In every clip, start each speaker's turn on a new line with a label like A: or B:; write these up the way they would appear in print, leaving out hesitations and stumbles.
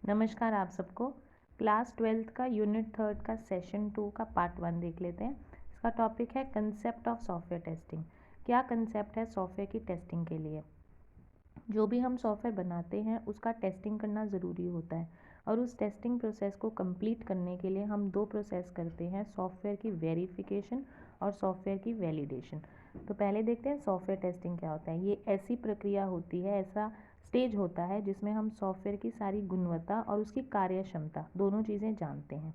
A: नमस्कार आप सबको। क्लास 12th का यूनिट 3 का सेशन 2 का पार्ट 1 देख लेते हैं। इसका टॉपिक है कंसेप्ट ऑफ सॉफ्टवेयर टेस्टिंग। क्या कंसेप्ट है सॉफ्टवेयर की टेस्टिंग के लिए? जो भी हम सॉफ्टवेयर बनाते हैं उसका टेस्टिंग करना ज़रूरी होता है और उस टेस्टिंग प्रोसेस को कंप्लीट करने के लिए हम दो प्रोसेस करते हैं, सॉफ्टवेयर की वेरिफिकेशन और सॉफ्टवेयर की वैलिडेशन। तो पहले देखते हैं सॉफ्टवेयर टेस्टिंग क्या होता है। ये ऐसी प्रक्रिया होती है, ऐसा स्टेज होता है जिसमें हम सॉफ्टवेयर की सारी गुणवत्ता और उसकी कार्य क्षमता दोनों चीज़ें जानते हैं।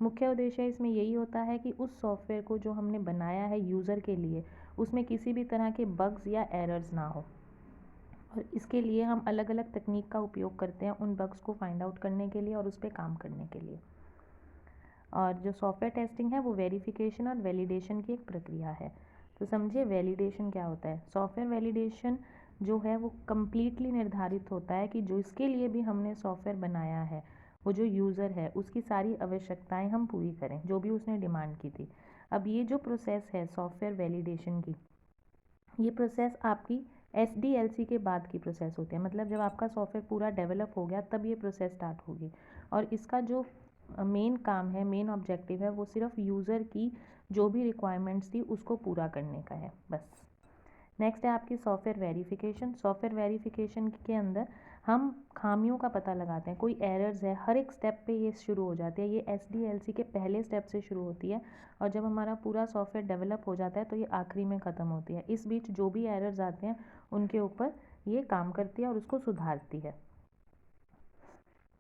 A: मुख्य उद्देश्य इसमें यही होता है कि उस सॉफ्टवेयर को जो हमने बनाया है यूज़र के लिए, उसमें किसी भी तरह के बग्स या एरर्स ना हो। और इसके लिए हम अलग अलग तकनीक का उपयोग करते हैं उन बग्स को फाइंड आउट करने के लिए और उस पर काम करने के लिए। और जो सॉफ्टवेयर टेस्टिंग है वो वेरिफिकेशन और वैलिडेशन की एक प्रक्रिया है। तो समझिए वैलिडेशन क्या होता है। सॉफ्टवेयर वैलिडेशन जो है वो कम्प्लीटली निर्धारित होता है कि जो इसके लिए भी हमने सॉफ्टवेयर बनाया है, वो जो यूज़र है उसकी सारी आवश्यकताएं हम पूरी करें, जो भी उसने डिमांड की थी। अब ये जो प्रोसेस है सॉफ्टवेयर वैलिडेशन की, ये प्रोसेस आपकी SDLC के बाद की प्रोसेस होती है। मतलब जब आपका सॉफ्टवेयर पूरा डेवलप हो गया तब ये प्रोसेस स्टार्ट होगी। और इसका जो मेन काम है, मेन ऑब्जेक्टिव है, वो सिर्फ यूज़र की जो भी रिक्वायरमेंट्स थी उसको पूरा करने का है, बस। नेक्स्ट है आपकी सॉफ्टवेयर वेरिफिकेशन। सॉफ्टवेयर वेरिफिकेशन के अंदर हम खामियों का पता लगाते हैं, कोई एरर्स है, हर एक स्टेप पे ये शुरू हो जाती है। ये SDLC के पहले स्टेप से शुरू होती है और जब हमारा पूरा सॉफ्टवेयर डेवलप हो जाता है तो ये आखिरी में ख़त्म होती है। इस बीच जो भी एरर्स आते हैं उनके ऊपर ये काम करती है और उसको सुधारती है।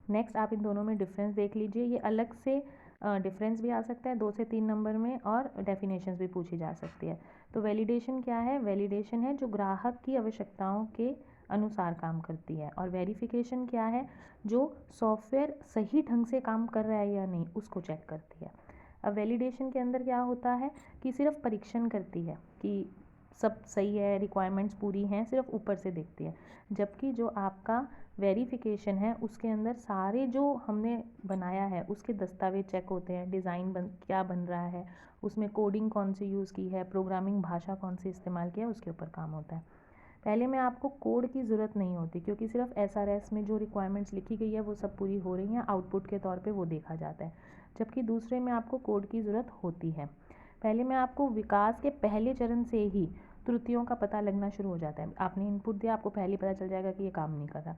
A: नेक्स्ट आप इन दोनों में डिफरेंस देख लीजिए। ये अलग से डिफरेंस भी आ सकता है 2 से 3 नंबर में, और डेफिनेशंस भी पूछी जा सकती है। तो वैलिडेशन क्या है? वैलिडेशन है जो ग्राहक की आवश्यकताओं के अनुसार काम करती है। और वेरिफिकेशन क्या है? जो सॉफ्टवेयर सही ढंग से काम कर रहा है या नहीं उसको चेक करती है। अब वैलिडेशन के अंदर क्या होता है कि सिर्फ परीक्षण करती है कि सब सही है, रिक्वायरमेंट्स पूरी हैं, सिर्फ ऊपर से देखती है। जबकि जो आपका वेरिफिकेशन है उसके अंदर सारे जो हमने बनाया है उसके दस्तावेज चेक होते हैं, डिज़ाइन क्या बन रहा है, उसमें कोडिंग कौन सी यूज़ की है, प्रोग्रामिंग भाषा कौन सी इस्तेमाल किया है, उसके ऊपर काम होता है। पहले में आपको कोड की ज़रूरत नहीं होती क्योंकि सिर्फ SRS में जो रिक्वायरमेंट्स लिखी गई है वो सब पूरी हो रही हैं, आउटपुट के तौर पे वो देखा जाता है। जबकि दूसरे में आपको कोड की ज़रूरत होती है। पहले में आपको विकास के पहले चरण से ही त्रुटियों का पता लगना शुरू हो जाता है। आपने इनपुट दिया, आपको पहले ही पता चल जाएगा कि ये काम नहीं कर रहा।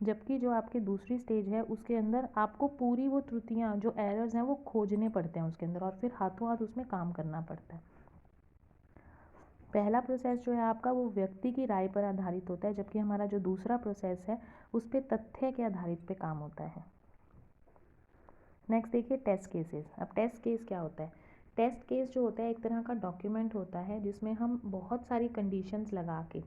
A: जबकि जो आपकी दूसरी स्टेज है उसके अंदर आपको पूरी वो त्रुटियाँ, जो एरर्स हैं, वो खोजने पड़ते हैं उसके अंदर और फिर हाथों हाथ उसमें काम करना पड़ता है। पहला प्रोसेस जो है आपका वो व्यक्ति की राय पर आधारित होता है, जबकि हमारा जो दूसरा प्रोसेस है उस पर तथ्य के आधारित पे काम होता है। नेक्स्ट देखिए टेस्ट केसेस। अब टेस्ट केस क्या होता है? टेस्ट केस जो होता है एक तरह का डॉक्यूमेंट होता है जिसमें हम बहुत सारी कंडीशंस लगा के,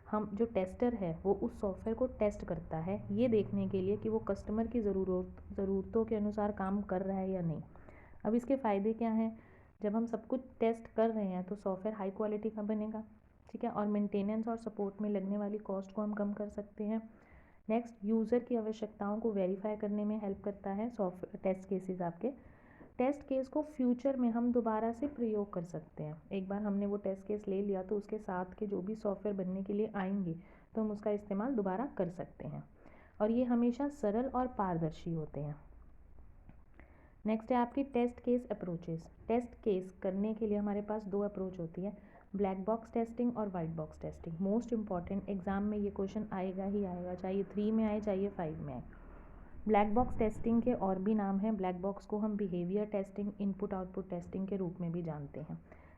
A: हम जो टेस्टर है वो उस सॉफ्टवेयर को टेस्ट करता है ये देखने के लिए कि वो कस्टमर की ज़रूरतों के अनुसार काम कर रहा है या नहीं। अब इसके फ़ायदे क्या हैं? जब हम सब कुछ टेस्ट कर रहे हैं तो सॉफ्टवेयर हाई क्वालिटी का बनेगा, ठीक है, और मेंटेनेंस और सपोर्ट में लगने वाली कॉस्ट को हम कम कर सकते हैं। नेक्स्ट, यूज़र की आवश्यकताओं को वेरीफाई करने में हेल्प करता है सॉफ्टवेयर टेस्ट केसेस। आपके टेस्ट केस को फ्यूचर में हम दोबारा से प्रयोग कर सकते हैं। एक बार हमने वो टेस्ट केस ले लिया तो उसके साथ के जो भी सॉफ्टवेयर बनने के लिए आएंगे तो हम उसका इस्तेमाल दोबारा कर सकते हैं और ये हमेशा सरल और पारदर्शी होते हैं। नेक्स्ट है आपकी test case approaches. Test case करने के लिए हमारे पास दो अप्रोच होती है, ब्लैक बॉक्स टेस्टिंग और white box testing. Most important, exam में ये क्वेश्चन आएगा ही आएगा, चाहे 3 में आए चाहे 5 में आए। ब्लैक बॉक्स टेस्टिंग के और भी नाम हैं। ब्लैक बॉक्स को हम behaviour testing, input output testing के रूप में भी जानते हैं।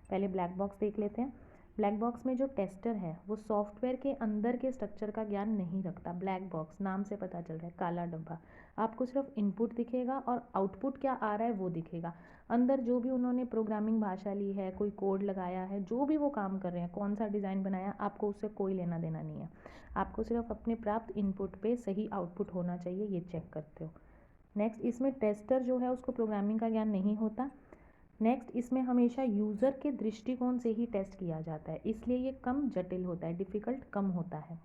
A: पहले ब्लैक बॉक्स देख लेते हैं। ब्लैक बॉक्स में जो टेस्टर है वो सॉफ्टवेयर के अंदर के स्ट्रक्चर का ज्ञान नहीं रखता। ब्लैक बॉक्स नाम से पता चल रहा है, काला डब्बा। आपको सिर्फ इनपुट दिखेगा और आउटपुट क्या आ रहा है वो दिखेगा। अंदर जो भी उन्होंने प्रोग्रामिंग भाषा ली है, कोई कोड लगाया है, जो भी वो काम कर रहे हैं, कौन सा डिज़ाइन बनाया, आपको उससे कोई लेना देना नहीं है। आपको सिर्फ अपने प्राप्त इनपुट पे सही आउटपुट होना चाहिए, ये चेक करते हो। नेक्स्ट, इसमें टेस्टर जो है उसको प्रोग्रामिंग का ज्ञान नहीं होता। नेक्स्ट, इसमें हमेशा यूज़र के दृष्टिकोण से ही टेस्ट किया जाता है, इसलिए ये कम जटिल होता है, डिफ़िकल्ट कम होता है।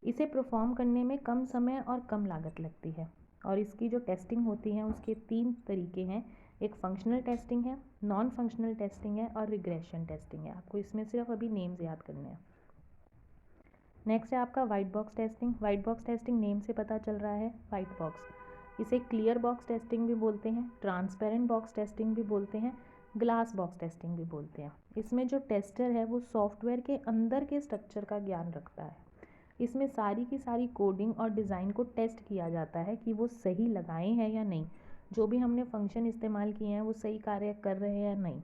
A: इसे परफॉर्म करने में कम समय और कम लागत लगती है। और इसकी जो टेस्टिंग होती है उसके 3 तरीके हैं। एक फंक्शनल टेस्टिंग है, नॉन फंक्शनल टेस्टिंग है और रिग्रेशन टेस्टिंग है। आपको इसमें सिर्फ अभी नेम्स याद करने हैं। नेक्स्ट है आपका white box testing. White box testing name से पता चल रहा है, वाइट बॉक्स इसे क्लियर बॉक्स टेस्टिंग भी बोलते हैं, ट्रांसपेरेंट बॉक्स टेस्टिंग भी बोलते हैं, ग्लास बॉक्स टेस्टिंग भी बोलते हैं। इसमें जो टेस्टर है वो सॉफ्टवेयर के अंदर के स्ट्रक्चर का ज्ञान रखता है। इसमें सारी की सारी कोडिंग और डिज़ाइन को टेस्ट किया जाता है कि वो सही लगाए हैं या नहीं, जो भी हमने फंक्शन इस्तेमाल किए हैं वो सही कार्य कर रहे हैं या नहीं।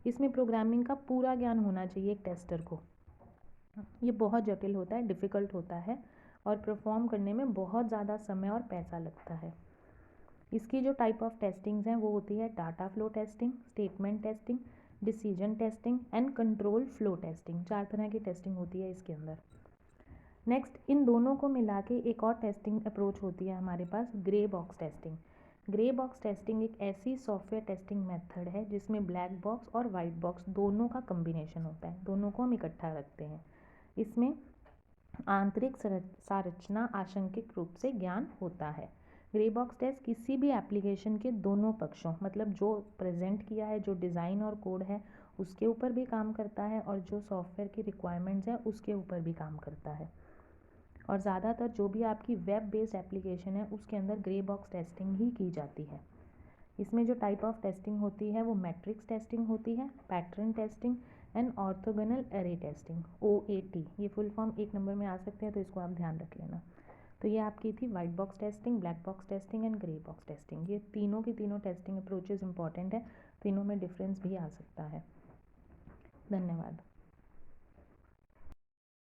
A: इसमें प्रोग्रामिंग का पूरा ज्ञान होना चाहिए एक टेस्टर को। ये बहुत जटिल होता है, डिफ़िकल्ट होता है और परफॉर्म करने में बहुत ज़्यादा समय और पैसा लगता है। इसकी जो टाइप ऑफ टेस्टिंग्स हैं वो होती है data flow testing, statement testing, decision testing and control flow testing. 4 तरह की टेस्टिंग होती है इसके अंदर। नेक्स्ट, इन दोनों को मिला के एक और टेस्टिंग अप्रोच होती है हमारे पास, grey box testing. Grey box testing एक ऐसी सॉफ्टवेयर टेस्टिंग मेथड है जिसमें ब्लैक बॉक्स और वाइट बॉक्स दोनों का कम्बिनेशन होता है, दोनों को हम इकट्ठा रखते हैं। इसमें आंतरिक संरचना आंशिक रूप से ज्ञान होता है। ग्रे बॉक्स टेस्ट किसी भी एप्लीकेशन के दोनों पक्षों, मतलब जो प्रेजेंट किया है, जो डिज़ाइन और कोड है उसके ऊपर भी काम करता है और जो सॉफ्टवेयर की रिक्वायरमेंट्स हैं उसके ऊपर भी काम करता है। और ज़्यादातर जो भी आपकी वेब बेस्ड एप्लीकेशन है उसके अंदर ग्रे बॉक्स टेस्टिंग ही की जाती है। इसमें जो टाइप ऑफ टेस्टिंग होती है वो मैट्रिक्स टेस्टिंग होती है, pattern testing and orthogonal array testing, OAT। ये फुल फॉर्म 1 नंबर में आ सकते हैं तो इसको आप ध्यान रख लेना। तो ये आपकी थी white box testing, black box testing and grey box testing. ये तीनों की तीनों टेस्टिंग अप्रोचेज इंपॉर्टेंट है, तीनों में डिफरेंस भी आ सकता है। धन्यवाद।